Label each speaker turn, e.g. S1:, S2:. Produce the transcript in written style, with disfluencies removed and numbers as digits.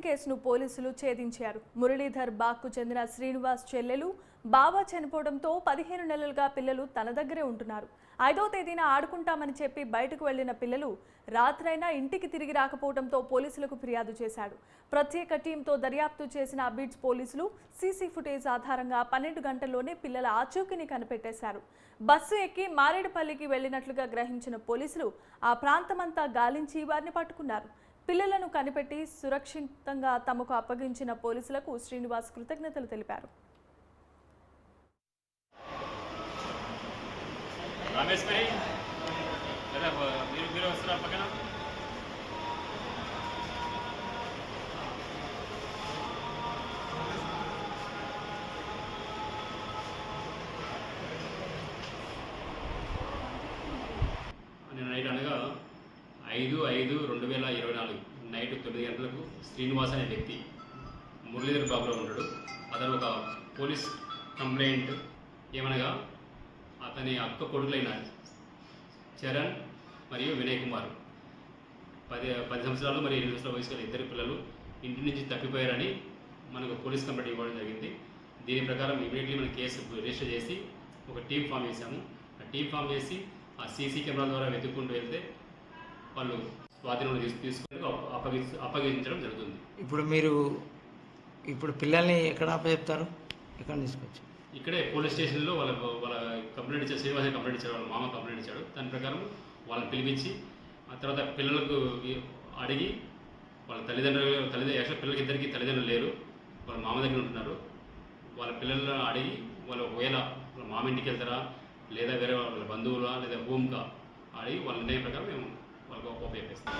S1: Kidnapping కేసును పోలీసులు ఛేదించారు. మురళీధర్ బాగ్కు చెందిన శ్రీనివాస్ చెల్లెలు బావ చనిపోవడంతో 15 నెలలుగా పిల్లలు తన దగ్గరే ఉంటున్నారు. 5వ తేదీన ఆడుకుంటామని చెప్పి బయటకు వెళ్లిన పిల్లలు రాత్రైనా ఇంటికి తిరిగి రాకపోవడంతో పోలీసులకు ఫిర్యాదు చేశాడు. ప్రత్యేక టీంతో దర్యాప్తు చేసిన అబిడ్స్ పోలీసులు సీసీ ఫుటేజ్ ఆధారంగా 12 గంటల్లోనే పిల్లల ఆచూకీని కనిపెట్టేశారు. బస్సు ఎక్కి మారేడుపల్లికి వెళ్లినట్లుగా గ్రహించిన పోలీసులు ఆ ప్రాంతమంతా గాలించి వారిని పట్టుకున్నారు. పిల్లలను కనిపెట్టి సురక్షితంగా తమకు అప్పగించిన పోలీసులకు శ్రీనివాస్ కృతజ్ఞతలు తెలిపారు.
S2: నైట్ అనగా 5/5/2024 నైట్ 9 గంటలకు శ్రీనివాస్ అనే వ్యక్తి మురళీధర్ బాగ్లో ఉంటాడు. అతను ఒక పోలీస్ కంప్లైంట్ ఏమనగా అతని అక్క కొడుకులైన చరణ్ మరియు వినయ్ కుమార్ 10 సంవత్సరాలు మరియు 8 సంవత్సరాల వయసు గల ఇద్దరు పిల్లలు ఇంటి నుంచి తప్పిపోయారని మనకు పోలీస్ కంప్లైంట్ ఇవ్వడం జరిగింది. దీని ప్రకారం ఇమీడియట్లీ మనం కేసు రిజిస్టర్ చేసి ఒక టీం ఫామ్ చేశాము. ఆ టీం ఫామ్ చేసి ఆ సీసీ కెమెరా ద్వారా వెతుక్కుంటూ వెళ్తే వాళ్ళు స్వాధీనంలో తీసుకొని అప్పగించడం జరుగుతుంది.
S3: ఇప్పుడు పిల్లల్ని ఎక్కడ అప్పచెప్తారు? ఎక్కడ తీసుకొచ్చి
S2: ఇక్కడే పోలీస్ స్టేషన్లో వాళ్ళ కంప్లైంట్ ఇచ్చారు. శ్రీనివాస కంప్లైంట్ ఇచ్చాడు, వాళ్ళ మామ కంప్లైంట్ ఇచ్చాడు. దాని ప్రకారం వాళ్ళని పిలిపించి ఆ తర్వాత పిల్లలకు అడిగి వాళ్ళ యాక్చువల్ పిల్లలకి ఇద్దరికి తల్లిదండ్రులు లేరు, వాళ్ళ మామ దగ్గర ఉంటున్నారు. వాళ్ళ పిల్లలను అడిగి వాళ్ళు ఒకవేళ వాళ్ళ మామ ఇంటికి వెళ్తారా లేదా వేరే వాళ్ళ బంధువులా లేదా హోమ్కా అడిగి వాళ్ళ నిర్ణయం ప్రకారం మేము వాళ్ళకు ఒప్పేస్తాం.